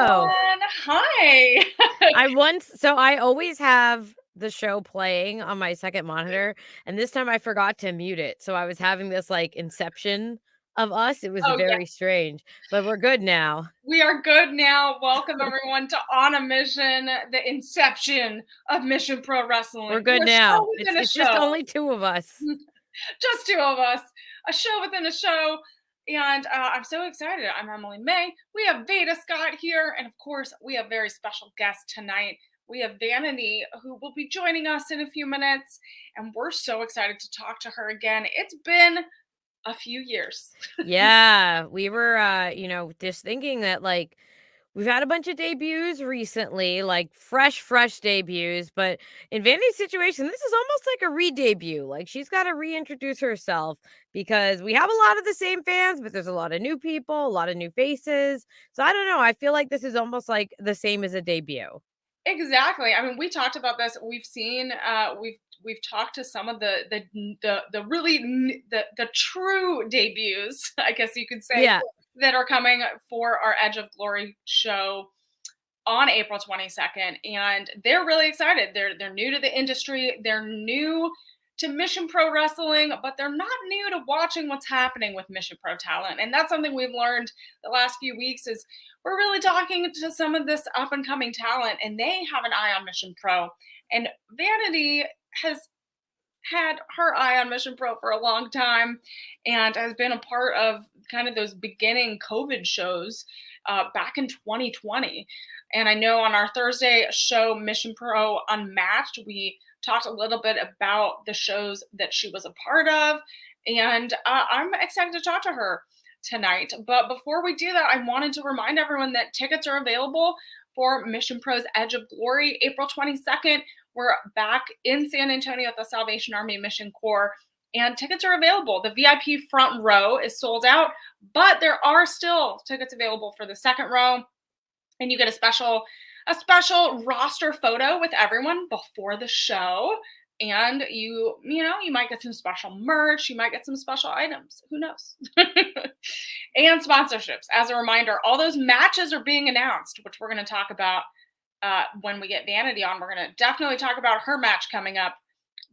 Hello. everyone. Hi. I always have the show playing on my second monitor, and this time I forgot to mute it. So I was having this like inception of us. It was Oh, yeah. very strange, but we're good now. We are good now. Welcome, everyone, to On a Mission, the inception of Mission Pro We're Wrestling. good We're a show now. within a It's just show. only two of us. Just two of us. A show within a show. And I'm so excited. I'm Emily May. We have Veda Scott here. And of course, we have very special guest tonight. We have Vanity, who will be joining us in a few minutes. And we're so excited to talk to her again. It's been a few years. Yeah, we were just thinking that like we've had a bunch of debuts recently, like fresh debuts, but in Vanity's situation, this is almost like a re-debut. Like she's got to reintroduce herself because we have a lot of the same fans, but there's a lot of new people, a lot of new faces. So I don't know. I feel like this is almost like the same as a debut. Exactly. I mean, we talked about this. We've seen, we've talked to some of the really the true debuts, I guess you could say, Yeah. that are coming for our Edge of Glory show on April 22nd, and they're really excited. They're new to the industry. They're new to Mission Pro Wrestling, but they're not new to watching what's happening with Mission Pro talent. And that's something we've learned the last few weeks is we're really talking to some of this up and coming talent, and they have an eye on Mission Pro. And Vanity has had her eye on Mission Pro for a long time and has been a part of kind of those beginning COVID shows back in 2020. And I know on our Thursday show, Mission Pro Unmatched, we talked a little bit about the shows that she was a part of. And I'm excited to talk to her tonight. But before we do that, I wanted to remind everyone that tickets are available for Mission Pro's Edge of Glory, April 22nd. We're back in San Antonio at the Salvation Army Mission Corps, and tickets are available. The VIP front row is sold out, but there are still tickets available for the second row, and you get a special roster photo with everyone before the show. And you might get some special merch, you might get some special items, who knows. And sponsorships. As a reminder, all those matches are being announced, which we're going to talk about when we get Vanity on. We're going to definitely talk about her match coming up.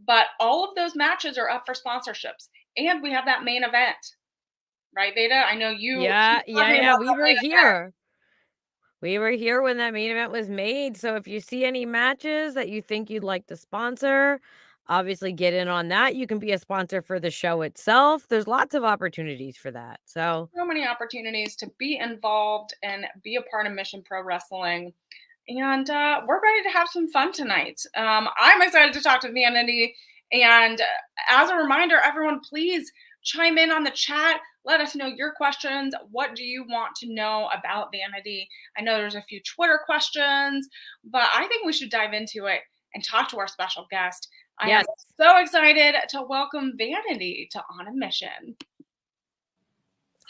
But all of those matches are up for sponsorships. And we have that main event. Right, Veda? I know you. Yeah. We were here. We were here when that main event was made. So if you see any matches that you think you'd like to sponsor, obviously get in on that. You can be a sponsor for the show itself. There's lots of opportunities for that. So many opportunities to be involved and be a part of Mission Pro Wrestling. And we're ready to have some fun tonight. I'm excited to talk to Vanity. And as a reminder, everyone, please chime in on the chat. Let us know your questions. What do you want to know about Vanity? I know there's a few Twitter questions, but I think we should dive into it and talk to our special guest. I am so excited to welcome Vanity to On a Mission.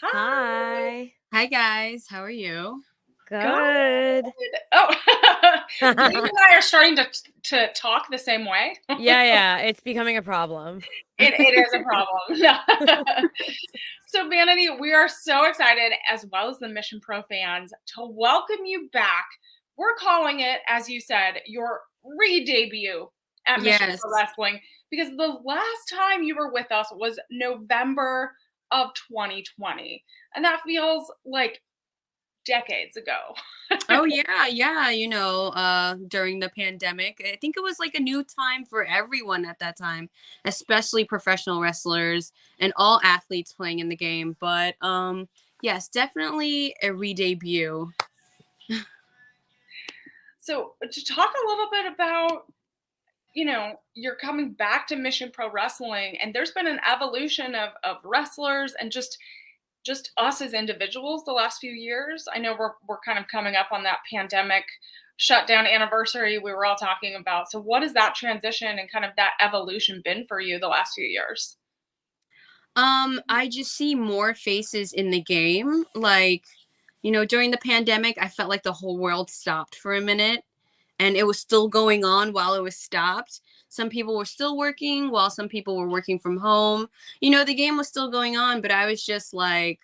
Hi. Hi, guys. How are you? Good. Oh, Dave and I are starting to talk the same way. Yeah. It's becoming a problem. It is a problem. So, Vanity, we are so excited, as well as the Mission Pro fans, to welcome you back. We're calling it, as you said, your re-debut at Mission Pro Wrestling, because the last time you were with us was November of 2020. And that feels like decades ago. Oh yeah. During the pandemic, I think it was like a new time for everyone at that time, especially professional wrestlers and all athletes playing in the game. But yes, definitely a re-debut. So to talk a little bit about, you're coming back to Mission Pro Wrestling, and there's been an evolution of wrestlers and just us as individuals the last few years. I know we're kind of coming up on that pandemic shutdown anniversary we were all talking about. So what has that transition and kind of that evolution been for you the last few years? I just see more faces in the game. Like, during the pandemic, I felt like the whole world stopped for a minute and it was still going on while it was stopped. Some people were still working while some people were working from home. The game was still going on, but I was just like,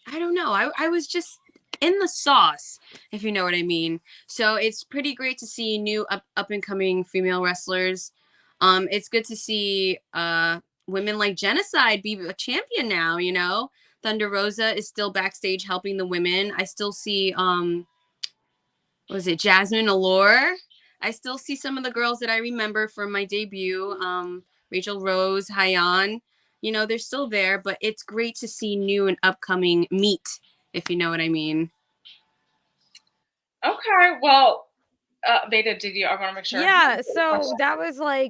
I don't know. I was just in the sauce, if you know what I mean. So it's pretty great to see new up and coming female wrestlers. It's good to see women like Genocide be a champion now. You know, Thunder Rosa is still backstage helping the women. I still see was it Jasmine Allure? I still see some of the girls that I remember from my debut. Rachel Rose, Hyan. You know, they're still there, but it's great to see new and upcoming meat, if you know what I mean. Okay, well, Veda, did you? I want to make sure. Yeah, so that was like,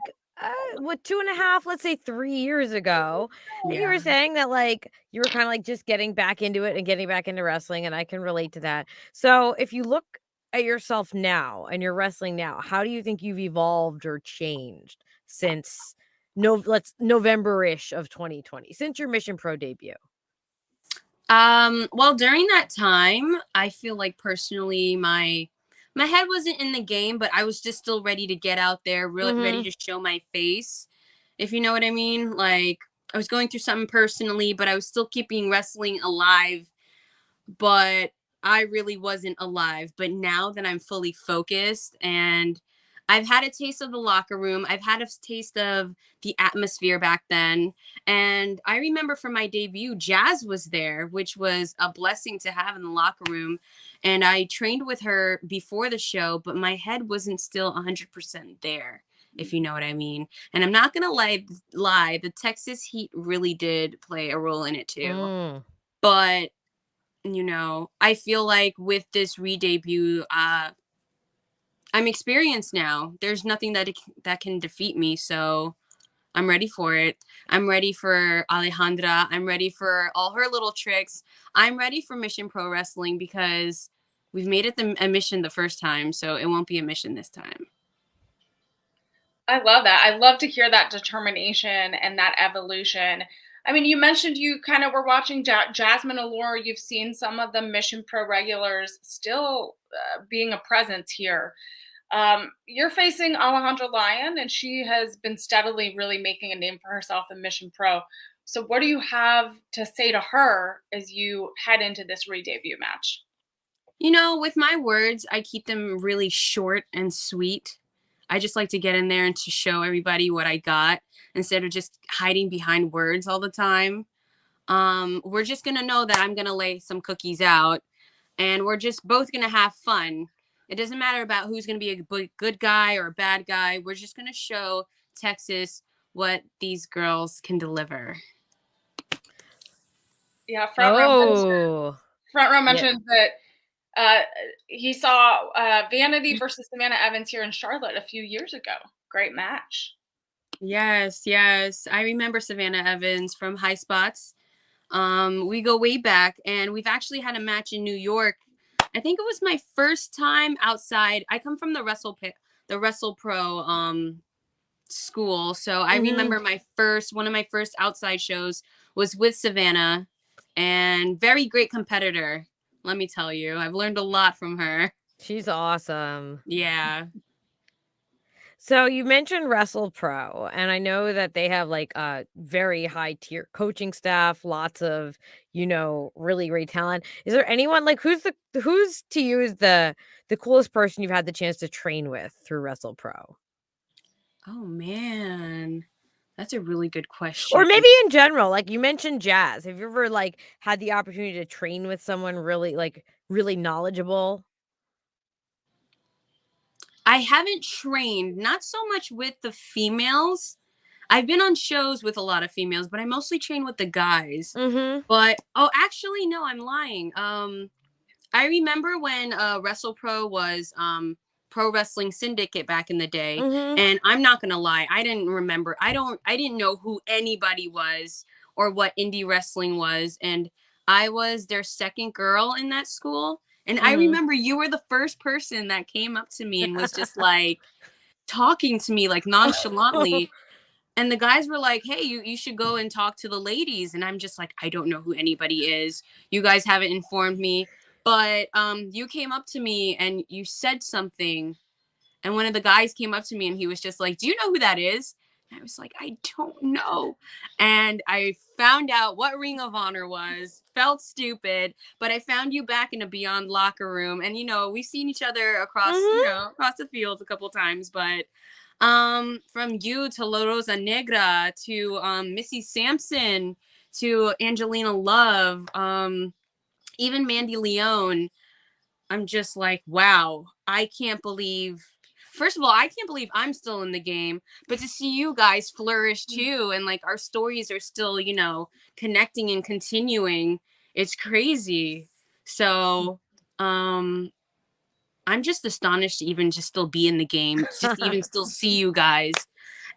what, 2.5, let's say 3 years ago, and you Yeah. were saying that, like, you were kinda, like, just getting back into it and getting back into wrestling, and I can relate to that. So, if you look at yourself now and you're wrestling now, how do you think you've evolved or changed since November-ish of 2020, since your Mission Pro debut? Well, during that time, I feel like personally my head wasn't in the game, but I was just still ready to get out there, ready Mhm. to show my face, if you know what I mean. Like I was going through something personally, but I was still keeping wrestling alive, but I really wasn't alive. But now that I'm fully focused and I've had a taste of the locker room, I've had a taste of the atmosphere back then. And I remember from my debut, Jazz was there, which was a blessing to have in the locker room. And I trained with her before the show, but my head wasn't still 100% there, if you know what I mean. And I'm not going to lie, the Texas Heat really did play a role in it too. Mm. But you know, I feel like with this re-debut, I'm experienced now. There's nothing that can defeat me, so I'm ready for it. I'm ready for Alejandra. I'm ready for all her little tricks. I'm ready for Mission Pro Wrestling because we've made it a mission the first time, so it won't be a mission this time. I love that. I love to hear that determination and that evolution. I mean, you mentioned you kind of were watching Jasmine Allure. You've seen some of the Mission Pro regulars still being a presence here. You're facing Alejandra Lyon, and she has been steadily really making a name for herself in Mission Pro. So, what do you have to say to her as you head into this re debut match? You know, with my words, I keep them really short and sweet. I just like to get in there and to show everybody what I got instead of just hiding behind words all the time. We're just gonna know that I'm gonna lay some cookies out, and we're just both gonna have fun. It doesn't matter about who's gonna be a good guy or a bad guy. We're just gonna show Texas what these girls can deliver. Yeah, Oh. front row Yeah. mentioned that uh, he saw Vanity versus Savannah Evans here in Charlotte a few years ago. Great match. Yes, yes. I remember Savannah Evans from High Spots. We go way back, and we've actually had a match in New York. I think it was my first time outside. I come from the Wrestle Pro school, so I Mhm. remember one of my first outside shows was with Savannah, and very great competitor. Let me tell you, I've learned a lot from her. She's awesome. Yeah. So you mentioned Wrestle Pro, and I know that they have like a very high tier coaching staff, lots of, really great talent. Is there anyone like who's to you is the coolest person you've had the chance to train with through Wrestle Pro? Oh man, that's a really good Or question. maybe in general, like you mentioned jazz. Have you ever like had the opportunity to train with someone really knowledgeable? I haven't trained, not so much with the females. I've been on shows with a lot of females, but I mostly train with the guys. Mhm. But oh, actually, no, I'm lying. I remember when Wrestle Pro was Pro Wrestling Syndicate back in the day, Mhm. and I'm not gonna lie, I didn't remember. I didn't know who anybody was or what indie wrestling was, and I was their second girl in that school. And I Mhm. remember you were the first person that came up to me and was just like talking to me like nonchalantly. And the guys were like, "Hey, you should go and talk to the ladies." And I'm just like, "I don't know who anybody is. You guys haven't informed me." But you came up to me and you said something, and one of the guys came up to me and he was just like, "Do you know who that is?" And I was like, "I don't know." And I found out what Ring of Honor was, felt stupid, but I found you back in a Beyond locker room, and we've seen each other across, Mhm. across the fields a couple times, but from you to La Rosa Negra to Missy Sampson to Angelina Love, even Mandy Leone. I'm just like, wow, I can't believe. First of all, I can't believe I'm still in the game, but to see you guys flourish too, and like our stories are still, connecting and continuing, it's crazy. So, um, I'm just astonished to even just still be in the game, just to even still see you guys.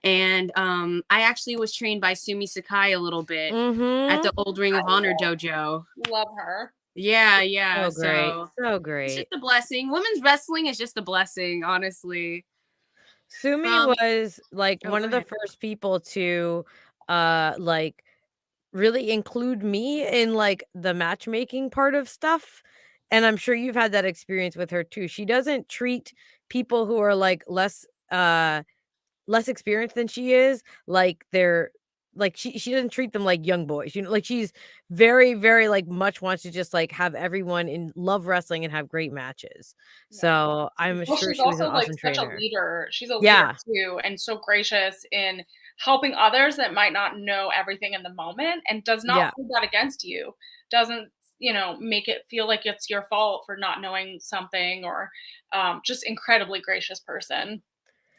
And I actually was trained by Sumi Sakai a little bit at Mhm. the old Ring of Honor dojo. Love her. Yeah, yeah. So great. So So it's just great. a blessing. Women's wrestling is just a blessing, honestly. Sumi From was, like, Oh, one go of the ahead. first people to, like, really include me in, like, the matchmaking part of stuff, and I'm sure you've had that experience with her too. She doesn't treat people who are, like, less experienced than she is, like they're like she doesn't treat them like young boys, like she's very, very, like, much wants to just, like, have everyone in love wrestling and have great matches. Yeah. So, I'm Well, sure she's she was an also like awesome such a trainer. leader. She's a leader Yeah. too, and so gracious in helping others that might not know everything in the moment and does not Yeah. hold that against you. Doesn't, make it feel like it's your fault for not knowing something or just incredibly gracious person.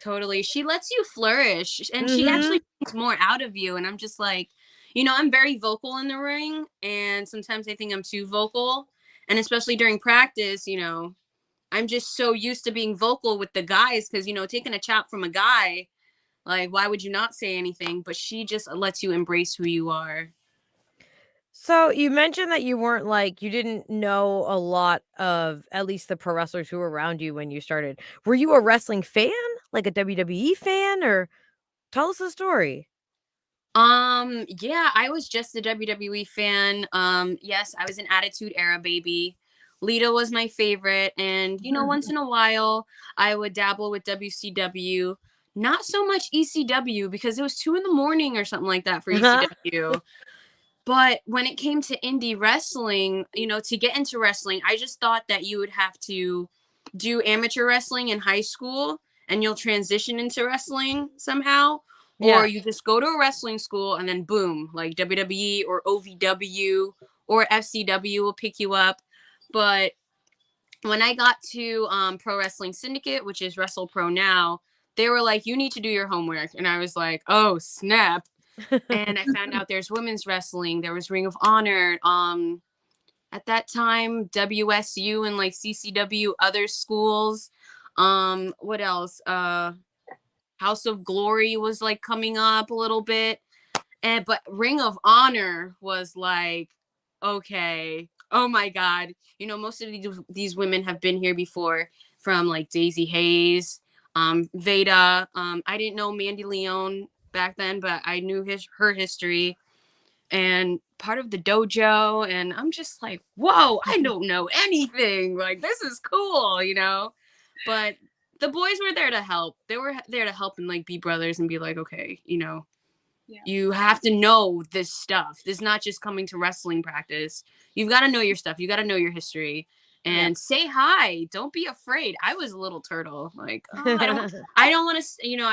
Totally. She lets you flourish and she Mhm. actually brings more out of you. And I'm just like, I'm very vocal in the ring. And sometimes I think I'm too vocal. And especially during practice, I'm just so used to being vocal with the guys because, taking a chop from a guy, like, why would you not say anything? But she just lets you embrace who you are. So, you mentioned that you didn't know a lot of at least the pro wrestlers who were around you when you started. Were you a wrestling fan? Like a WWE fan? Or tell us the story. Yeah, I was just a WWE fan. Yes, I was an Attitude Era baby. Lita was my favorite, and once in a while I would dabble with WCW. Not so much ECW because it was 2 in the morning or something like that for ECW. But when it came to indie wrestling, to get into wrestling, I just thought that you would have to do amateur wrestling in high school and you'll transition into wrestling somehow. Or Yeah. you just go to a wrestling school and then boom, like WWE or OVW or FCW will pick you up. But when I got to Pro Wrestling Syndicate, which is Wrestle Pro now, they were like, you need to do your homework. And I was like, oh, snap. And I found out there's women's wrestling. There was Ring of Honor. At that time, WSU and like CCW, other schools. What else? House of Glory was like coming up a little bit. But Ring of Honor was like, okay, oh my God. Most of these women have been here before, from like Daisy Hayes, Veda. I didn't know Mandy Leone back then, but I knew her history and part of the dojo. And I'm just like, whoa, I don't know anything. Like, this is cool. But the boys were there to help. They were there to help and like be brothers and be like, okay, Yeah. you have to know this stuff. This is not just coming to wrestling practice. You've got to know your stuff. You got to know your history Yeah. and say hi. Don't be afraid. I was a little turtle. Like, oh, I don't want to, I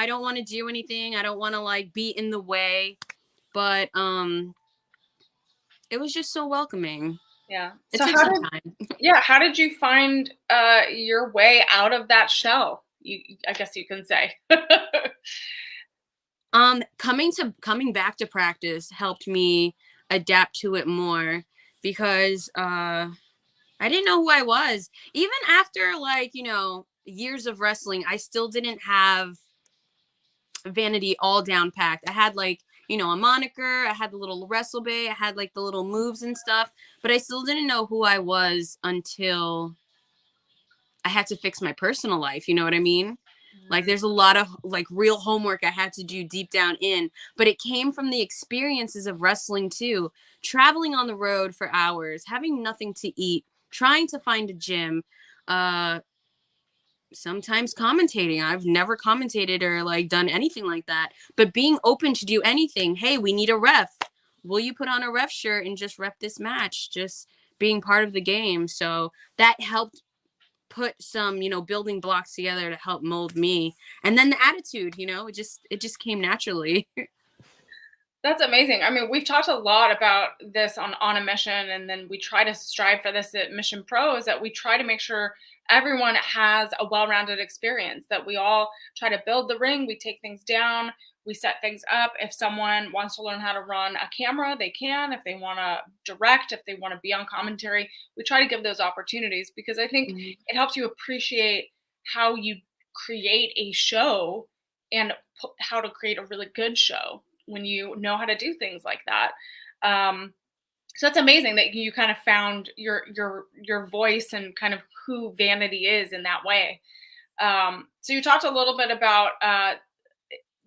don't want to do anything. I don't want to like be in the way. But it was just so welcoming. Yeah. It So took some time. how did you find your way out of that shell? I guess you can say. Coming back to practice helped me adapt to it more because I didn't know who I was. Even after like, years of wrestling, I still didn't have Vanity all down packed. I had like, a moniker, I had the little wrestle bay, I had like the little moves and stuff, but I still didn't know who I was until I had to fix my personal life. You know what I mean? Like there's a lot of like real homework I had to do deep down in, but it came from the experiences of wrestling too. Traveling on the road for hours, having nothing to eat, trying to find a gym, uh sometimes commentating. I've never commentated or like done anything like that, but being open to do anything. Hey, we need a ref. will you put on a ref shirt and just rep this match, just being part of the game? So that helped put some, building blocks together to help mold me. And then the attitude, it just came naturally. That's amazing. I mean, we've talked a lot about this on a mission, and then we try to strive for this at Mission Pro. Is that we try to make sure everyone has a well-rounded experience. That we all try to build the ring. We take things down. We set things up. If someone wants to learn how to run a camera, they can. If they want to direct, if they want to be on commentary, we try to give those opportunities because I think Mhm. it helps you appreciate how you create a show and how to create a really good show when you know how to do things like that. Um, so it's amazing that you kind of found your voice and kind of who Vanity is in that way. So you talked a little bit about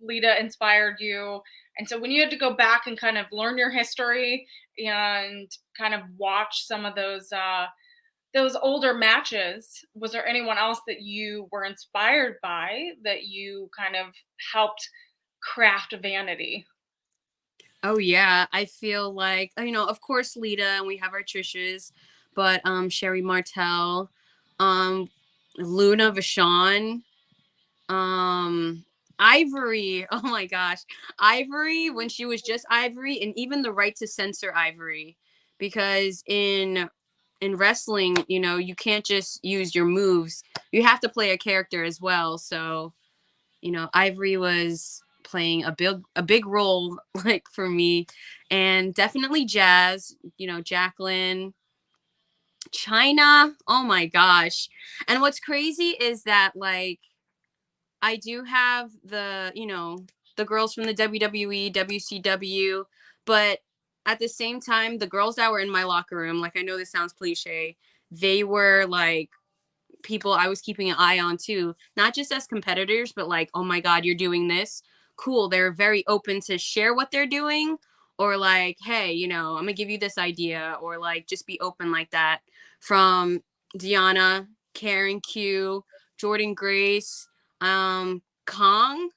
Lita inspired you, and so when you had to go back and kind of learn your history and kind of watch some of those older matches, was there anyone else that you were inspired by that you kind of helped craft Vanity? Oh yeah, I feel like, of course Lita, and we have our Trishas, but Sherry Martel, um Luna Vachon, um Ivory. Oh my gosh. Ivory when she was just Ivory, and even the right to censor Ivory, because in wrestling, you can't just use your moves. You have to play a character as well. So, Ivory was playing a big role like for me, and definitely Jazz, Jacqueline, China. Oh my gosh. And what's crazy is that, like, I do have the girls from the WWE, WCW, but at the same time, the girls that were in my locker room, like, I know this sounds cliche, they were like people I was keeping an eye on too, not just as competitors, but like, oh my God, you're doing this. Cool. They're very open to share what they're doing, or like, hey, I'm gonna give you this idea, or like just be open like that. From Deanna, Karen Q, Jordan Grace, Kong,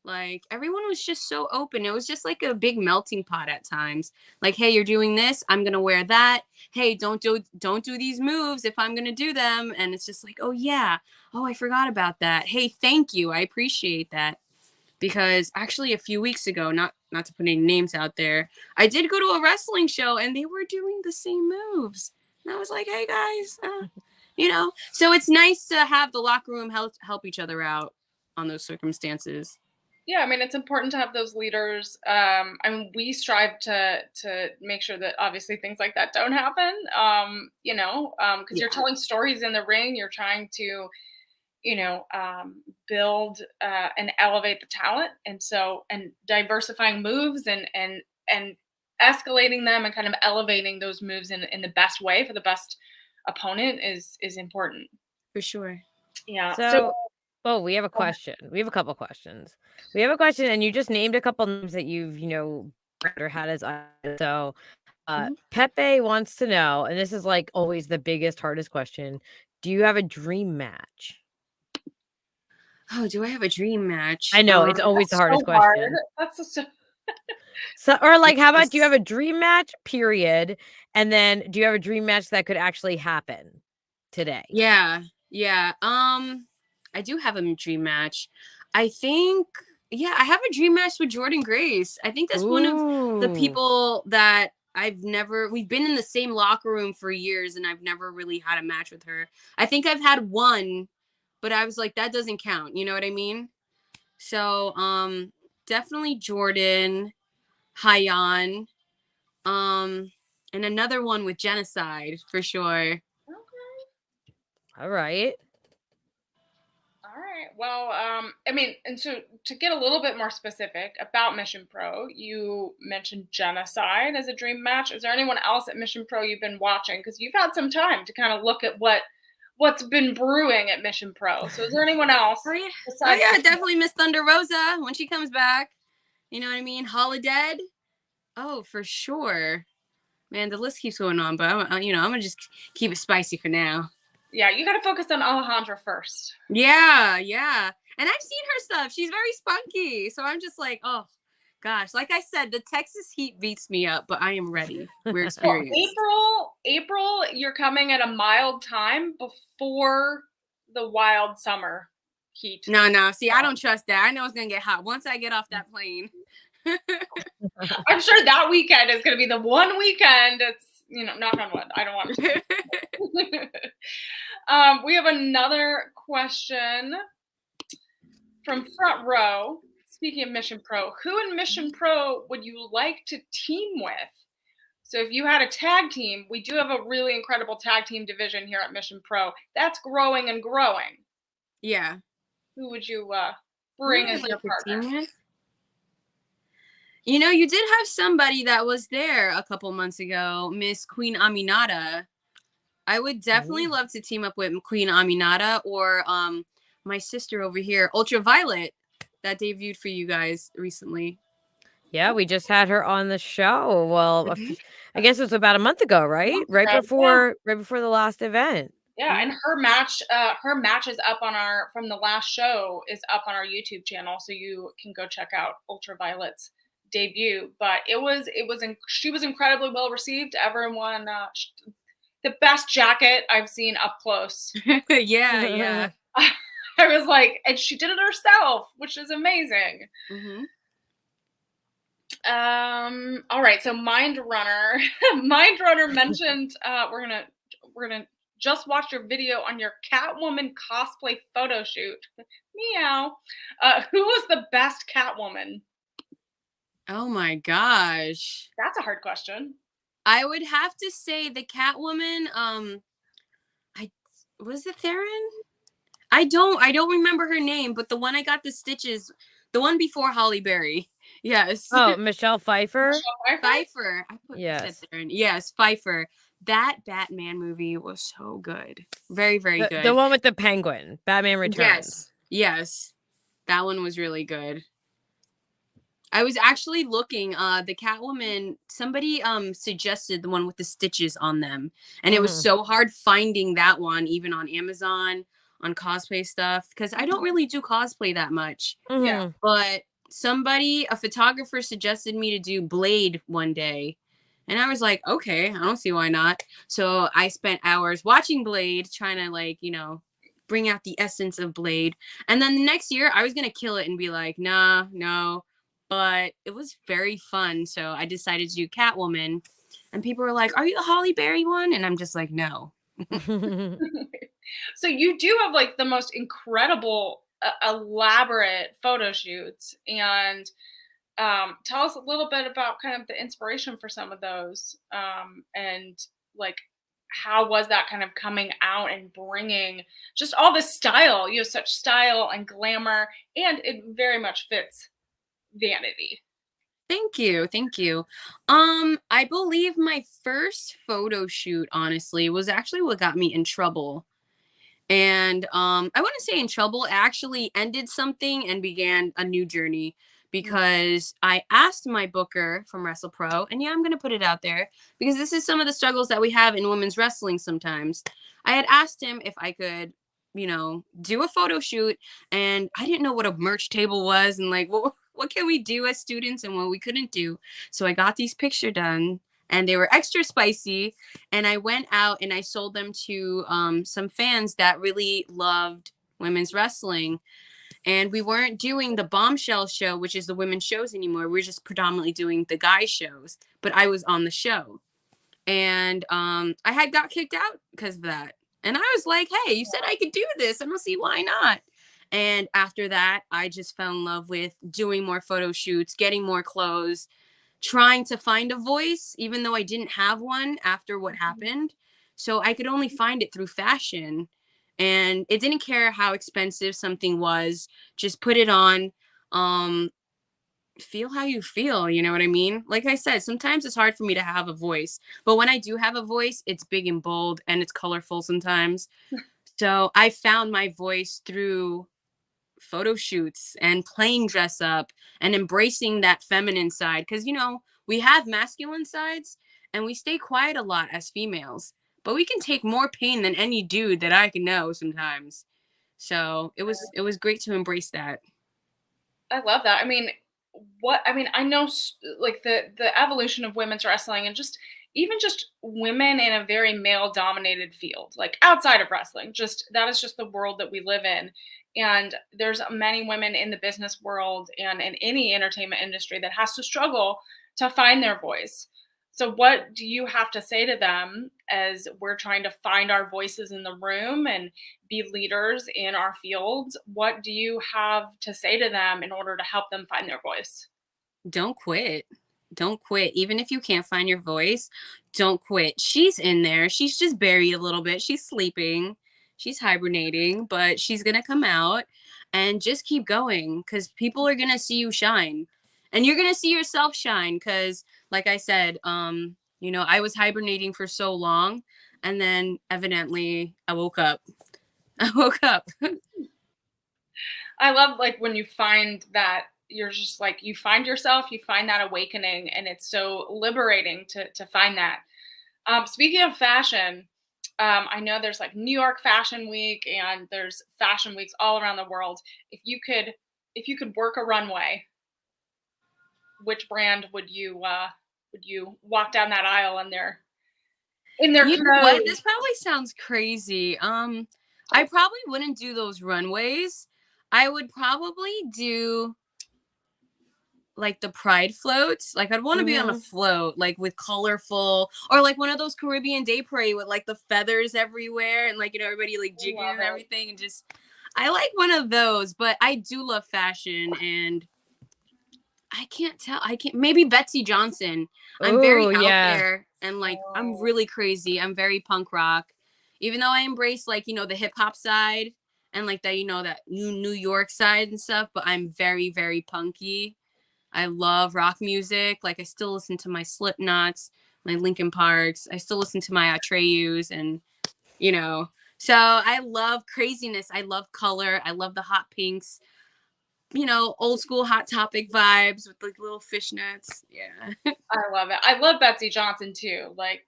like everyone was just so open. It was just like a big melting pot at times. Like, hey, you're doing this, I'm gonna wear that. Hey, don't do these moves if I'm gonna do them. And it's just like, oh yeah, oh I forgot about that. Hey, thank you, I appreciate that. Because actually a few weeks ago, not to put any names out there, I did go to a wrestling show and they were doing the same moves. And I was like, hey guys, So it's nice to have the locker room help each other out on those circumstances. Yeah, I mean, it's important to have those leaders. I mean, we strive to make sure that obviously things like that don't happen. Because you're Yeah, telling stories in the ring, you're trying to, build and elevate the talent, and so and diversifying moves and escalating them and kind of elevating those moves in the best way for the best opponent is important. for sure. Yeah. So So, oh, we have a question. We have a couple questions. We have a question, and you just named a couple names that you've, or had as idols. So, Mhm. Pepe wants to know, and this is like always the biggest, hardest question. Do you have a dream match? Oh, do I have a dream match? I know it's always the that's hardest so hard. question. That's so So, or like, how about do you have Yes. a dream match? Period. And then, do you have a dream match that could actually happen today? Yeah, yeah. I do have a dream match. I think, yeah, I have a dream match with Jordan Grace. I think that's one of the Ooh. people that we've been in the same locker room for years and I've never really had a match with her. I think I've had one, but I was like, that doesn't count. You know what I mean? So, definitely Jordan, Hyan, um, and another one with Genocide for sure. okay. All right. All right. Well, I mean, and so to get a little bit more specific about Mission Pro, you mentioned Genocide as a dream match. Is there anyone else at Mission Pro you've been watching? Because you've had some time to kind of look at what's been brewing at Mission Pro. So is there anyone else Oh yeah. Oh besides yeah, definitely Miss Thunder Rosa when she comes back. You know what I mean? Holiday. Oh, for sure. Man, the list keeps going on, but I'm gonna just keep it spicy for now. yeah, you got to focus on Alejandra first. Yeah, yeah. And I've seen her stuff. She's very spunky. So I'm just like, oh, Gosh, like I said, the Texas heat beats me up, but I am ready. We're Well, experienced. April, you're coming at a mild time before the wild summer heat. No, no. See, I don't trust that. I know it's gonna get hot once I get off that plane. I'm sure that weekend is going to be the one weekend. It's, knock on wood. I don't want to. We have another question from Front Row. Speaking of Mission Pro, who in Mission Pro would you like to team with? So if you had a tag team, we do have a really incredible tag team division here at Mission Pro. That's growing and growing. Yeah. Who would you Who bring would I as your like to partner? team with? You know, you did have somebody that was there a couple months ago, Miss Queen Aminata. I would definitely love to team up with Queen Aminata or my sister over here, Ultraviolet, that debuted for you guys recently. Yeah, we just had her on the show. Well, Mhm. I guess it was about a month ago, right? Yeah. Right before the last event. Yeah, Mhm. and her match is up on from the last show is up on our YouTube channel, so you can go check out Ultraviolet's debut. But she was incredibly well received. Everyone, the best jacket I've seen up close. Yeah, yeah. I was like, and she did it herself, which is amazing. Hmm. All right, so Mind Runner, Mind Runner mentioned we're gonna just watch your video on your Catwoman cosplay photo shoot. Meow. Who was the best Catwoman? Oh my gosh. That's a hard question. I would have to say the Catwoman, I was it Theron? I don't remember her name, but the one I got the stitches, the one before Holly Berry. Yes. Oh, Michelle Pfeiffer? Michelle Pfeiffer? Pfeiffer. I said Yes. Theron. Yes, Pfeiffer. That Batman movie was so good. Very, very The good. one with the penguin, Batman Returns. Yes. Yes. That one was really good. I was actually looking, the Catwoman, somebody suggested the one with the stitches on them. And it was Mhm. so hard finding that one, even on Amazon, on cosplay stuff, because I don't really do cosplay that much. Yeah. Mhm. But a photographer suggested me to do Blade one day. And I was like, okay, I don't see why not. So I spent hours watching Blade, trying to bring out the essence of Blade. And then the next year I was gonna kill it and be like, nah, no. But it was very fun. So I decided to do Catwoman. And people were like, are you the Holly Berry one? And I'm just like, no. So you do have like the most incredible, elaborate photo shoots, and tell us a little bit about kind of the inspiration for some of those, and like how was that kind of coming out and bringing just all this style? You have such style and glamour, and it very much fits Vanity. Thank you. Thank you. I believe my first photo shoot, honestly, was actually what got me in trouble. And I wouldn't say in trouble, it actually ended something and began a new journey because I asked my booker from Wrestle Pro, and yeah, I'm going to put it out there because this is some of the struggles that we have in women's wrestling sometimes. I had asked him if I could, do a photo shoot, and I didn't know what a merch table was and like what can we do as students and what we couldn't do. So I got these picture done and they were extra spicy, and I went out and I sold them to some fans that really loved women's wrestling. And we weren't doing the bombshell show, which is the women's shows anymore. We were just predominantly doing the guys shows, but I was on the show. And I had got kicked out because of that. And I was like, hey, you said I could do this. I don't see why not. And after that, I just fell in love with doing more photo shoots, getting more clothes, trying to find a voice, even though I didn't have one after what happened. So I could only find it through fashion. And it didn't care how expensive something was, just put it on. Feel how you feel, you know what I mean? Like I said, sometimes it's hard for me to have a voice, but when I do have a voice, it's big and bold and it's colorful sometimes. So I found my voice through photo shoots and playing dress up and embracing that feminine side, because we have masculine sides and we stay quiet a lot as females, but we can take more pain than any dude that I can know sometimes. So it was great to embrace that. I love that. I mean, what I mean, I know like the evolution of women's wrestling and just even just women in a very male dominated field, like outside of wrestling, just that is just the world that we live in. And there's many women in the business world and in any entertainment industry that has to struggle to find their voice. So what do you have to say to them as we're trying to find our voices in the room and be leaders in our fields? What do you have to say to them in order to help them find their voice? Don't quit. Don't quit. Even if you can't find your voice, don't quit. She's in there. She's just buried a little bit. She's sleeping. She's hibernating, but she's going to come out, and just keep going, cuz people are going to see you shine. And you're going to see yourself shine, cuz like I said, I was hibernating for so long, and then evidently I woke up. I woke up. I love like when you find that you're just like you find yourself, you find that awakening, and it's so liberating to find that. Speaking of fashion, I know there's like New York Fashion Week and there's fashion weeks all around the world. If you could work a runway, which brand would you walk down that aisle in their You know what? clothes? This probably sounds crazy. I probably wouldn't do those runways. I would probably do like the pride floats. Like I'd want to be on a Mhm. float, like with colorful, or like one of those Caribbean day parade with like the feathers everywhere, and like everybody like jigging Love and it. everything, and just I like one of those. But I do love fashion, and I can't tell. I can't. Maybe Betsy Johnson. I'm Oh, very out yeah. there, and like I'm Oh, really crazy. I'm very punk rock, even though I embrace like the hip hop side and like that that New York side and stuff. But I'm very very punky. I love rock music. Like I still listen to my Slipknots, my Linkin Parks. I still listen to my Atreyus, and you know. So I love craziness. I love color. I love the hot pinks. Old school Hot Topic vibes with like little fishnets. Yeah. I love it. I love Betsy Johnson too. Like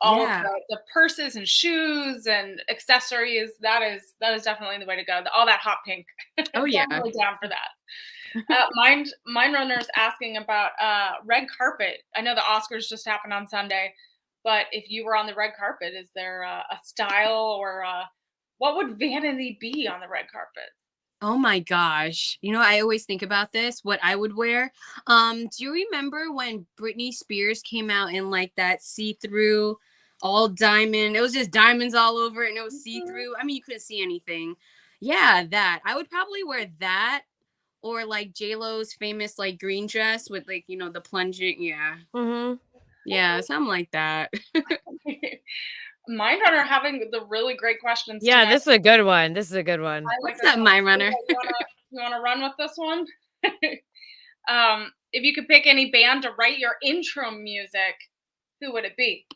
all of Yeah. the purses and shoes and accessories. That is definitely the way to go. All that hot pink. Oh yeah. Definitely down for that. Mind Runner's asking about red carpet. I know the Oscars just happened on Sunday, but if you were on the red carpet, is there a style or what would Vanity be on the red carpet? Oh my gosh. I always think about this, what I would wear. Do you remember when Britney Spears came out in like that see-through all diamond? It was just diamonds all over it, and it was Mhm. see-through. I mean, you couldn't see anything. Yeah, that. I would probably wear that, or like J-Lo's famous like green dress with like, the plunging. Yeah. Mhm. Yeah, something like that. Mind Runner having the really great questions Yeah, tonight. this is a good one. This is a good one. I like What's this up, one. my runner? You wanna run with this one? If you could pick any band to write your intro music, who would it be?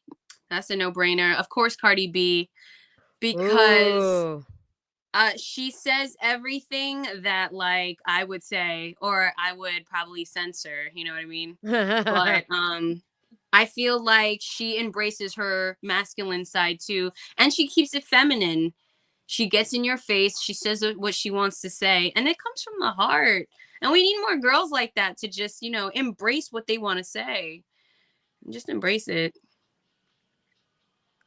That's a no-brainer. Of course, Cardi B, because Ooh. she says everything that like I would say, or I would probably censor, you know what I mean? But I feel like she embraces her masculine side too, and she keeps it feminine. She gets in your face, she says what she wants to say, and it comes from the heart. And we need more girls like that to just, embrace what they want to say. Just embrace it.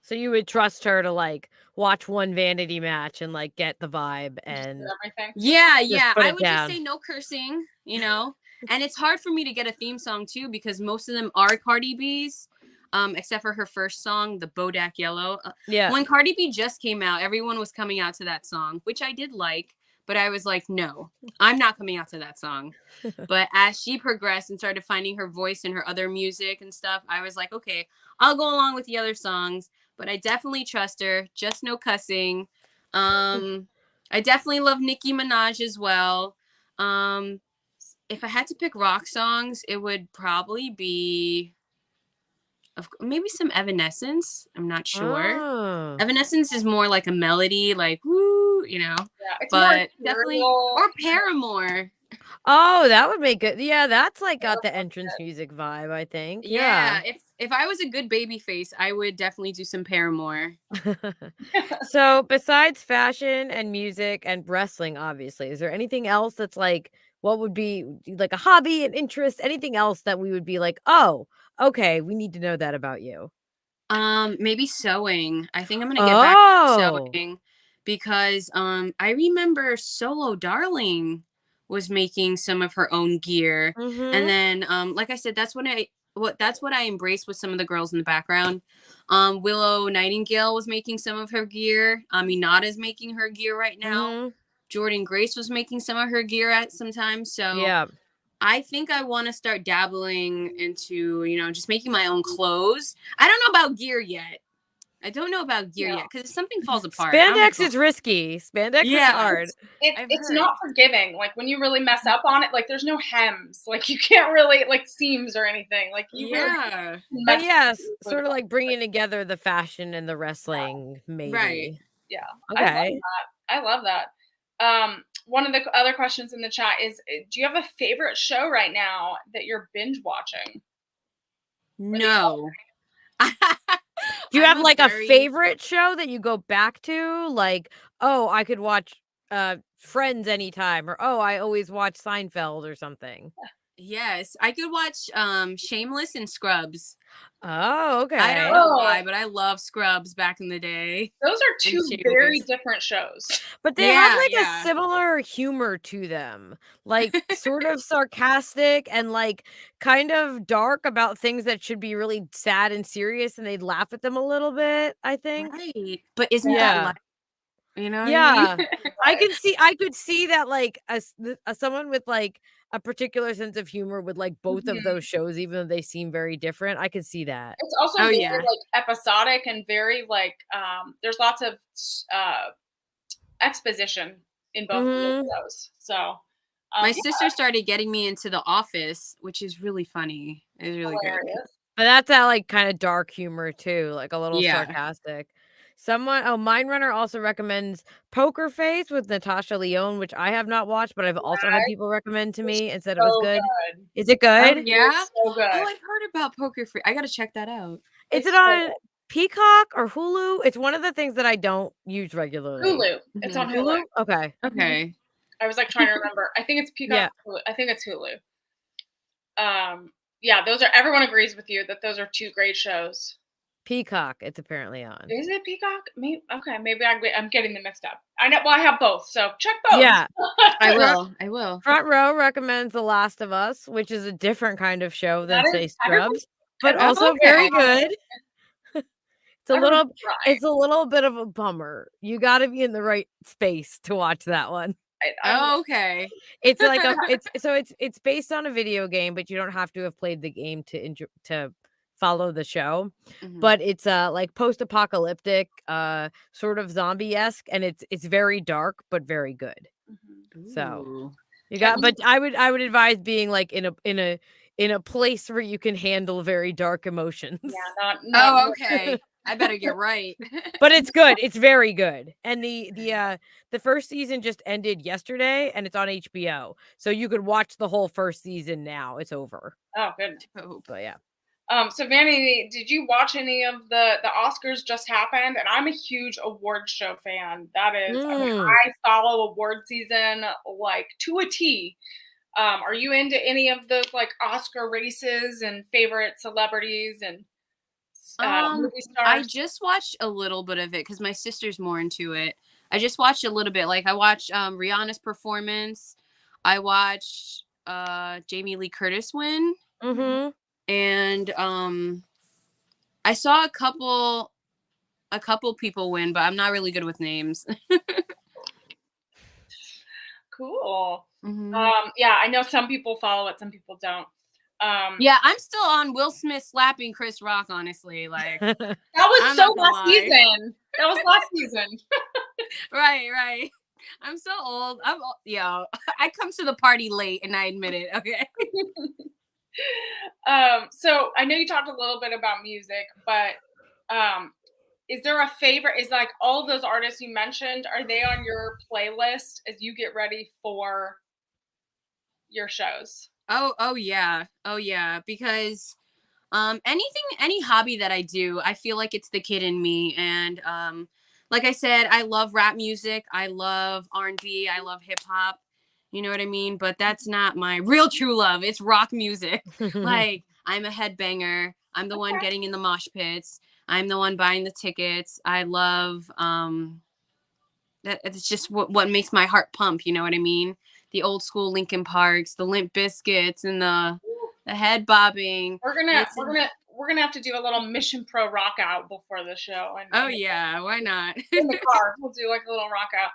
So you would trust her to, like, watch one Vanity match and, like, get the vibe Just do and everything. Yeah, just yeah. put I it would just down. say no cursing. And it's hard for me to get a theme song too, because most of them are Cardi B's, except for her first song, the Bodak Yellow. Yeah. When Cardi B just came out, everyone was coming out to that song, which I did like, but I was like, no, I'm not coming out to that song. But as she progressed and started finding her voice in her other music and stuff, I was like, okay, I'll go along with the other songs, but I definitely trust her. Just no cussing. Um, I definitely love Nicki Minaj as well. Um, if I had to pick rock songs, it would probably be maybe some Evanescence. I'm not sure. Oh. Evanescence is more like a melody, like woo. Yeah, it's more But definitely, ethereal. or Paramore. Oh, that would make it yeah, that's, like, got the entrance Yeah, music vibe, I think, yeah. Yeah, if I was a good baby face, I would definitely do some Paramore. So, besides fashion and music and wrestling, obviously, is there anything else that's, like, what would be like a hobby, an interest, anything else that we would be like, "Oh, okay, we need to know that about you." Maybe sewing. I think I'm gonna get back to Oh. sewing because I remember Solo Darling was making some of her own gear. And Mhm. then like I said, that's what I embraced with some of the girls in the background. Willow Nightingale was making some of her gear. Minata's making her gear right now. Mhm. Jordan Grace was making some of her gear at some time. So Yeah. I think I want to start dabbling into, just making my own clothes. I don't know about gear yet. I don't know about gear Yeah. yet because if something falls apart, I'm Spandex gone. is risky. Spandex is Yeah, hard. I've It's heard. not forgiving. Like when you really mess up on it, like there's no hems. Like you can't really like seams or anything. Like you really Yeah, But mess up yes, with sort of like like bringing together the fashion and the yeah, wrestling, right. maybe. yeah. I love Okay. that. I love that. One of the other questions in the chat is do you have a favorite show right now that you're binge watching? Or that you No. Do you I'm have, a like, a very favorite show that you go back to? Like, "Oh, I could watch, Friends anytime," or, "Oh, I always watch Seinfeld," or something? yes. I could watch Shameless and Scrubs. Oh, I don't okay. know Oh, why, but I love Scrubs back in the day those are and two very Shameless. different shows. But they have, Yeah, like, a yeah. similar humor to them, like, sort of sarcastic and, like, kind of dark about things that should be really sad and serious, and they'd laugh at them a little bit, I think. Right. But isn't that Yeah. life? You know what I mean? Yeah. I could see that, like, someone with, like, a particular sense of humor with, like, both of those Mhm. shows, even though they seem very different. I could see that. It's also Oh very, yeah. like, episodic and very, like, there's lots of exposition in both of Mhm. those shows. So, My yeah, sister started getting me into The Office, which is really funny. It's really good. hilarious. But that's that, like, kinda dark humor too, like, a little Yeah. sarcastic. Mindrunner also recommends Poker Face with Natasha Lyonne, which I have not watched, but I've also had Right? people recommend to It's me and said it was so good. good. Is it Oh good? yeah? It's so Oh, good. I've heard about Poker Free. I gotta check that out. Is it It's so on good. Peacock or Hulu? It's one of the things that I don't use regularly. Hulu. It's Hmm. on Hulu. Hulu? Okay. Mhm. Okay. I was, like, trying to remember. I think it's Peacock Yeah, or Hulu. I think it's Hulu. Yeah, those are everyone agrees with you that those are 2 great shows. Peacock, it's apparently on. Is it Peacock? Okay, maybe I'm getting them mixed up. I know well, I have both, so check both. Yeah. I Front will. I will. Front Row recommends The Last of Us, which is a different kind of show That than, is say, Scrubs, but everyone's also Okay. very good. It's a everyone's little trying. it's a little bit of a bummer. You gotta be in the right space to watch that one. I'm Oh, okay. It's like a it's based on a video game, but you don't have to have played the game to follow the show. Mhm. But it's, like, post-apocalyptic, sort of zombie-esque, and it's very dark, but very good. Mhm. So, Ooh. you Have got you but I would advise being, like, in a place where you can handle very dark emotions. yeah, not Oh, okay. I better get right. But it's good, it's very good, and the first season just ended yesterday, and it's on HBO, so you could watch the whole first season now, it's over. oh, goodness. Dope. But yeah. So Vanity, did you watch any of the Oscars just happened? And I'm a huge award show fan. That is, I mean, Mm. I follow award season like to a T. Are you into any of those like Oscar races and favorite celebrities and Um, movie I stars? just watched a little bit of it because my sister's more into it. I just watched a little bit. Like I watched Rihanna's performance. I watched Jamie Lee Curtis win. Mhm. Mhm. And I saw a couple people win, but I'm not really good with names. Cool. Hmm. Yeah, I know some people follow it, some people don't. Yeah, I'm still on Will Smith slapping Chris Rock, honestly. Like, That was I'm so not gonna last lie. season. That was last season. Right, right. I'm so old. Yo, I come to the party late and I admit it. Okay. So I know you talked a little bit about music, but um, is there a favorite? Is like all those artists you mentioned, are they on your playlist as you get ready for your shows? Oh yeah. Oh yeah. Because any hobby that I do, I feel like it's the kid in me. And like I said, I love rap music. I love R&B. I love hip hop. You know what I mean? But that's not my real true love. It's rock music. Like, I'm a headbanger. I'm the one Okay. getting in the mosh pits. I'm the one buying the tickets. I love that it's just what makes my heart pump, you know what I mean? The old school Linkin Parks, the Limp Biscuits and the head bobbing. We're gonna It's we're gonna we're gonna have to do a little Mission Pro rock out before the show, and oh yeah, why not? in the car we'll do like a little rock out.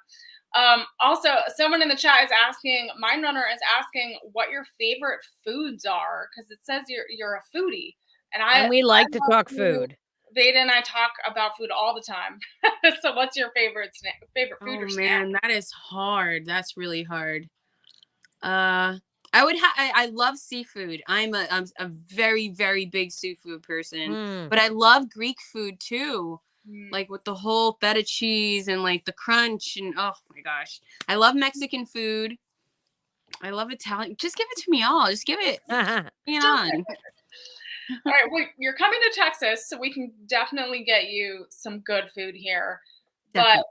Also, someone in the chat is asking, Mind Runner is asking what your favorite foods are because it says you're a foodie, and I And we like to love talk food. food. Veda and I talk about food all the time. So, what's your favorite food Oh or snack? man, that is hard. That's really hard. Uh, I love seafood. I'm a very very big seafood person, Mm. but I love Greek food too. Mm. Like with the whole feta cheese and like the crunch and oh my gosh. I love Mexican food. I love Italian. Just give it to me all. Just give it. Bring it on. All right, well, you're coming to Texas, so we can definitely get you some good food here. But Definitely.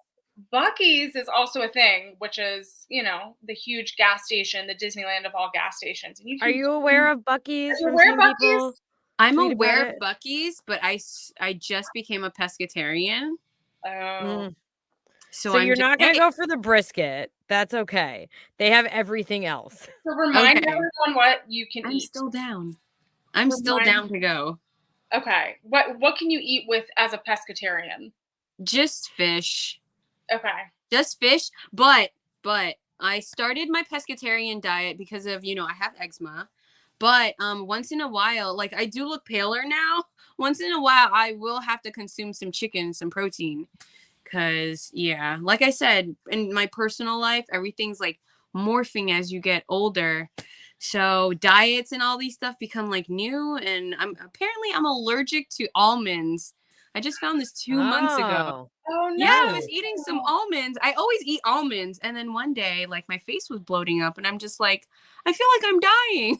Bucky's is also a thing, which is, the huge gas station, the Disneyland of all gas stations. And Are you aware of Bucky's are you from aware of seeing people Bucky's? I'm tweet about aware of it? Bucky's, but I just became a pescatarian, Oh, Mm. so So I'm you're just not gonna hey go for the brisket. That's okay. They have everything else. so remind okay. everyone what you can I'm eat. still down. I'm still Remind. down to go. Okay, what can you eat with as a pescatarian? Just fish. Okay. Just fish, but I started my pescatarian diet because of, I have eczema. But once in a while, like I do look paler now. Once in a while I will have to consume some chicken, some protein. Cause yeah, like I said, in my personal life, everything's like morphing as you get older. So diets and all these stuff become like new, and I'm allergic to almonds. I just found this 2 months ago. Oh, Oh Yeah, I was really? eating some almonds. I always eat almonds, and then one day, like my face was bloating up, and I'm just like, I feel like I'm dying,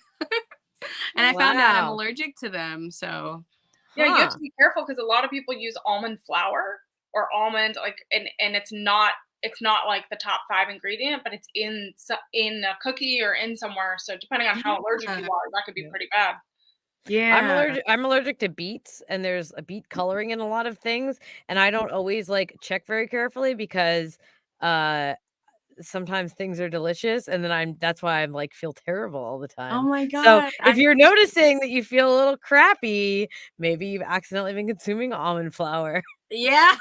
and I no. found out I'm Wow. allergic to them. So Yeah, you have to Huh. be careful because a lot of people use almond flour or almond and it's not like the top 5 ingredient, but it's in a cookie or in somewhere. So depending on how allergic you yeah, are, that could be Yeah. pretty bad. yeah. I'm allergic to beets, and there's a beet coloring in a lot of things, and I don't always, like, check very carefully because, uh, sometimes things are delicious, and then that's why I'm, like, feel terrible all the Oh time. my So, god, if I you're noticing that you feel a little crappy, maybe you've accidentally been consuming almond flour. yeah,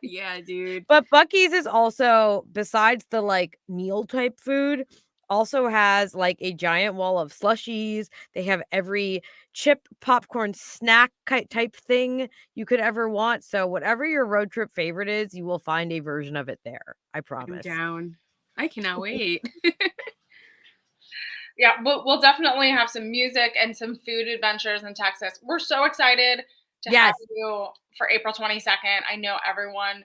yeah, dude. But Buc-ee's is also, besides the, like, meal type food, also has, like, a giant wall of slushies. They have every chip, popcorn, snack type thing you could ever want. So whatever your road trip favorite is, you will find a version of it there. I I'm promise. down. I cannot wait. Yeah, we'll definitely have some music and some food adventures in Texas. We're so excited to have Yes. you for April 22nd. I know everyone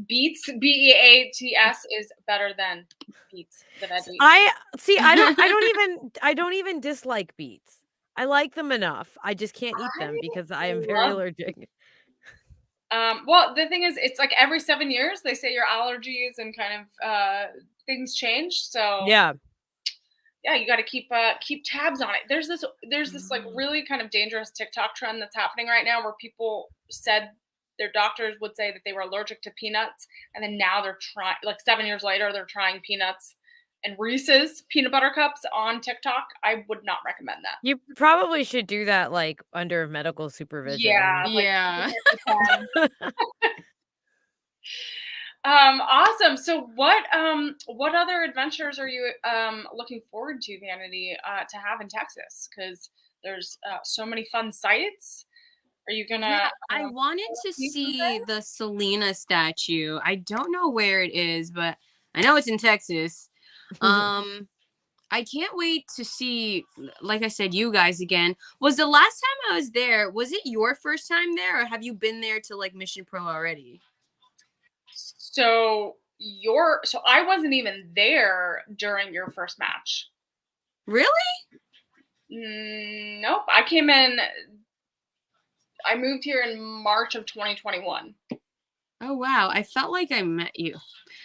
beets Beats is better than beets the veggie. I see, I don't even dislike beets. I like them enough. I just can't eat them because I I am very love. allergic. Well, the thing is, it's like every 7 years they say your allergies and kind of things change. So Yeah. yeah, you got to keep tabs on it. There's this like really kind of dangerous TikTok trend that's happening right now where people said their doctors would say that they were allergic to peanuts, and then now they're trying, like 7 years later, they're trying peanuts and Reese's peanut butter cups on TikTok. I would not recommend that. You probably should do that, like, under medical supervision. Yeah, like Yeah. awesome. So what other adventures are you looking forward to, Vanity, to have in Texas? Because there's so many fun sites. Are you Yeah, gonna I wanted to see see something? the Selena statue. I don't know where it is, but I know it's in Texas. Um, I can't wait to see, like I said, you guys again. Was the last time I was there, was it your first time there, or have you been there to like Mission Pro already? So I wasn't even there during your first match. Really? Nope. I came in. I moved here in March of 2021. Oh wow, I felt like I met you.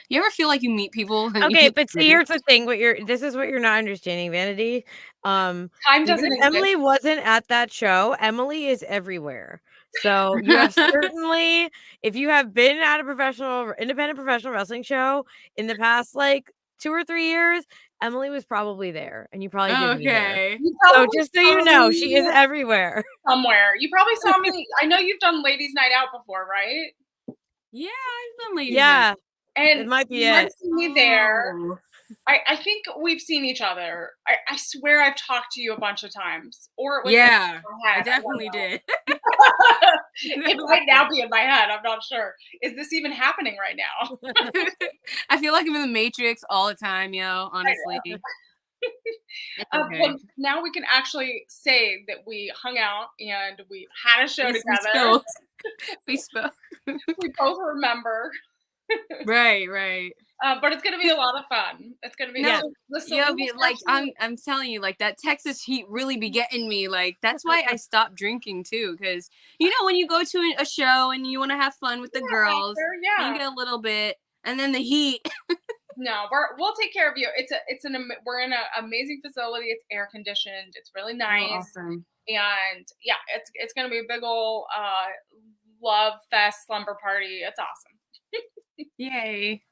You ever feel like you meet people and Okay, you but see, here's the thing, this is what you're not understanding, Vanity. Time Even doesn't if exist. Emily wasn't at that show, Emily is everywhere. So you have certainly, if you have been at a independent professional wrestling show in the past like 2 or 3 years, Emily was probably there, and you probably did meet her. Okay. You So probably just so you saw know, me she is everywhere. somewhere. You probably saw me. I know you've done ladies' night out before, right? Yeah, I've done ladies night. Yeah, it And might be you might it. have seen me there. Oh. I think we've seen each other. I swear I've talked to you a bunch of times, or it was in Yeah, my I head. I don't definitely did. know. It might now be in my head. I'm not sure. Is this even happening right now? I feel like I'm in the Matrix all the time, yo, honestly. It's Well, okay. now we can actually say that we hung out and we had a show We together. spoke. We spoke. We both remember. Right, right. But it's gonna be a lot of fun. It's gonna be Yeah. so the Yo, Selena like statue. I'm telling you, like that Texas heat really be getting me. Like that's why I stopped drinking too, because you know when you go to a show and you want to have fun with the girls, After, you yeah. get a little bit, and then the heat. No, we'll take care of you. We're in an amazing facility. It's air conditioned. It's really Oh, nice, awesome! and yeah, it's gonna be a big ol' love fest slumber party. It's awesome. Yay!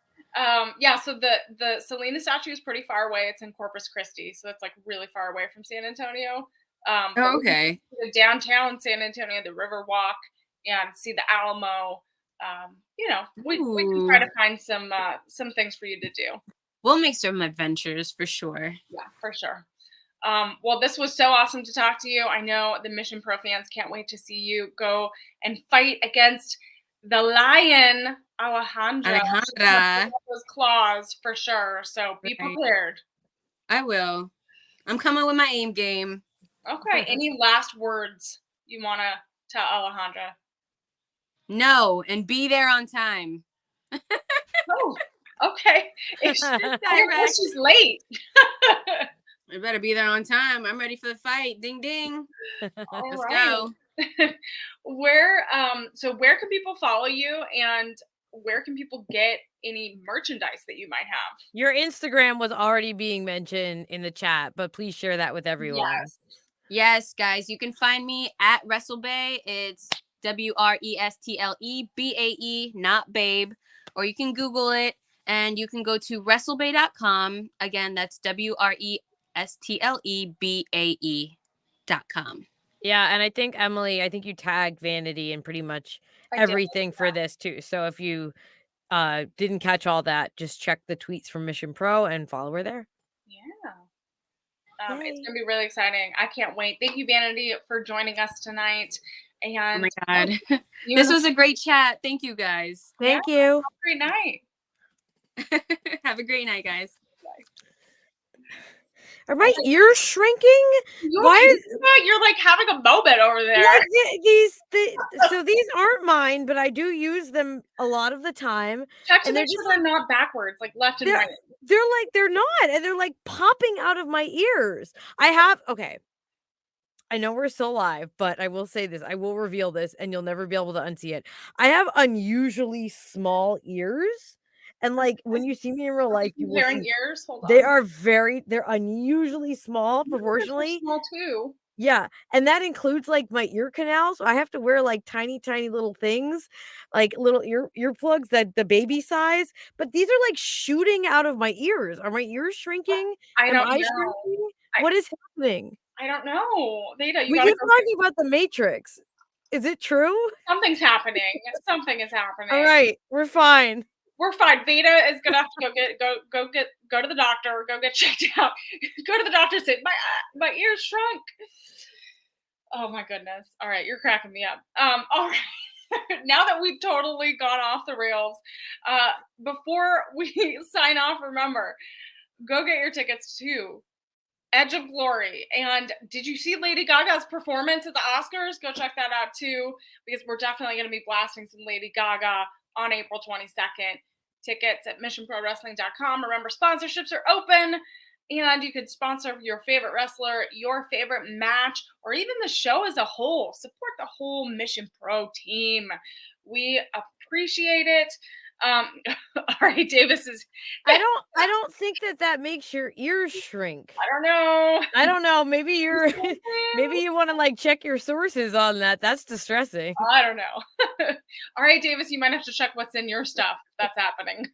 Yeah, so the Selena statue is pretty far away. It's in Corpus Christi, so it's like really far away from San Antonio. But Oh, we can okay. go to downtown San Antonio, the River Walk, and see the Alamo. We can try Ooh, to find some things for you to do. we'll make some adventures for sure. Yeah, for sure. Well, this was so awesome to talk to you. I know the Mission Pro fans can't wait to see you go and fight against the lion, Alejandra. She's gonna pull Alejandra, out those claws for sure. So be right? prepared. I will. I'm coming with my aim game. Okay. Any last words you want to tell Alejandra? No, and be there on time. Oh, okay. I guess Direct. she's late. I better be there on time. I'm ready for the fight. Ding ding. All Let's right. go. Where can people follow you, and where can people get any merchandise that you might have? Your Instagram was already being mentioned in the chat, but please share that with everyone. Yes. Yes, guys, you can find me at WrestleBae. It's WrestleBae, not babe. Or you can Google it and you can go to WrestleBae.com. Again, that's WrestleBae.com. Yeah, and I think Emily, I think you tagged Vanity in pretty much I did. everything for this too. So if you didn't catch all that, just check the tweets from Mission Pro and follow her there. Yeah. It's Yay. gonna be really exciting. I can't wait. Thank you, Vanity, for joining us tonight. Oh my And God. you This and was a great chat. Thank you, guys. yeah, Thank you. have a great night. Have a great night, guys. Are Oh my my, ears shrinking? you Why okay? is Sarah? You're like having a moment over there. like so these aren't mine, but I do use them a lot of the time. Check to And they're make sure just they're not backwards, like left and they're right. they're not, and they're like popping out of my ears. Okay. I know we're still live, but I will say this. I will reveal this and you'll never be able to unsee it. I have unusually small ears. And like when you see me in real Are you life, you will comparing see ears? Hold on. they're unusually small Your ears are proportionally. small too. Yeah, and that includes like my ear canals. I have to wear like tiny, tiny little things, like little earplugs that the baby size. But these are like shooting out of my ears. Are my ears shrinking? I Am don't I know. shrinking? I What is happening? I don't know. Veda, you We gotta keep go get talking about the Matrix. Is it true? something's happening. Something is All happening. right, we're fine. We're fine. Veda is gonna have to go to the doctor, go get checked out. Go to the doctor and say, my ears shrunk. Oh my goodness. All right, you're cracking me up. All right. Now that we've totally gone off the rails, before we sign off, remember, go get your tickets to Edge of Glory. And did you see Lady Gaga's performance at the Oscars? Go check that out too, because we're definitely going to be blasting some Lady Gaga on April 22nd. Tickets at missionprowrestling.com. Remember, sponsorships are open, and you could sponsor your favorite wrestler, your favorite match, or even the show as a whole. Support the whole Mission Pro team. We appreciate it. Um, Ari Davis is, I don't think that that makes your ears shrink. I don't know. I don't know, maybe you're maybe you wanna, like, check your sources on that, that's distressing. I don't know. All right, Davis, you might have to check what's in your stuff if that's happening.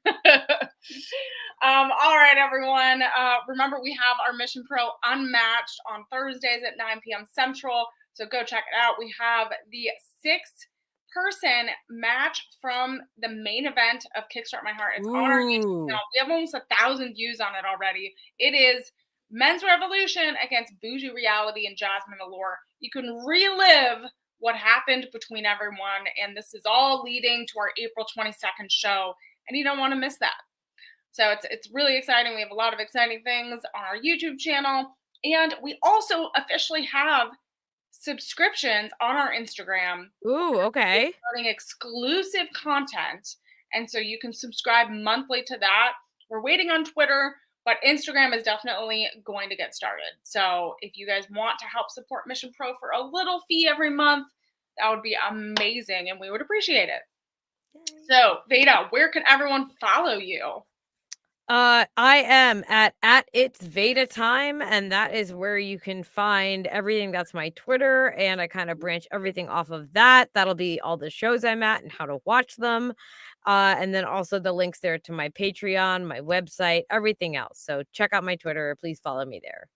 All right, everyone. Remember, we have our Mission Pro Unmatched on Thursdays at 9 p.m. Central. So go check it out. We have the 6-person match from the main event of Kickstart My Heart. It's on our YouTube Ooh. channel. We have almost 1,000 views on it already. It is Men's Revolution against Bougie Reality and Jasmine Allure. You can relive what happened between everyone, and this is all leading to our April 22nd show, and you don't want to miss that. So it's really exciting. We have a lot of exciting things on our YouTube channel, and we also officially have subscriptions on our Instagram, Ooh, okay. starting exclusive content, and so you can subscribe monthly to that. We're waiting on Twitter, but Instagram is definitely going to get started. So if you guys want to help support Mission Pro for a little fee every month, that would be amazing, and we would appreciate it. So, Veda, where can everyone follow you? I am at It's Veda Time, and that is where you can find everything. That's my Twitter, and I kind of branch everything off of that. That'll be all the shows I'm at and how to watch them. And then also the links there to my Patreon, my website, everything else. So check out my Twitter. Please follow me there.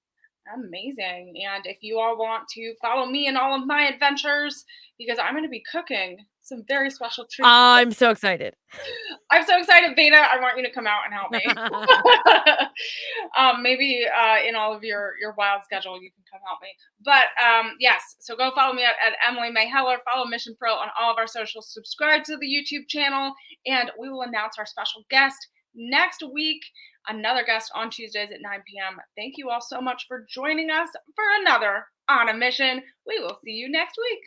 Amazing. And if you all want to follow me in all of my adventures, because I'm going to be cooking some very special treats. I'm so excited. I'm so excited, Veda. I want you to come out and help me. Maybe in all of your wild schedule, you can come help me. But yes, so go follow me at Emily May Heller. Follow Mission Pro on all of our socials. Subscribe to the YouTube channel, and we will announce our special guest next week. Another guest on Tuesdays at 9 p.m. Thank you all so much for joining us for another On a Mission. We will see you next week.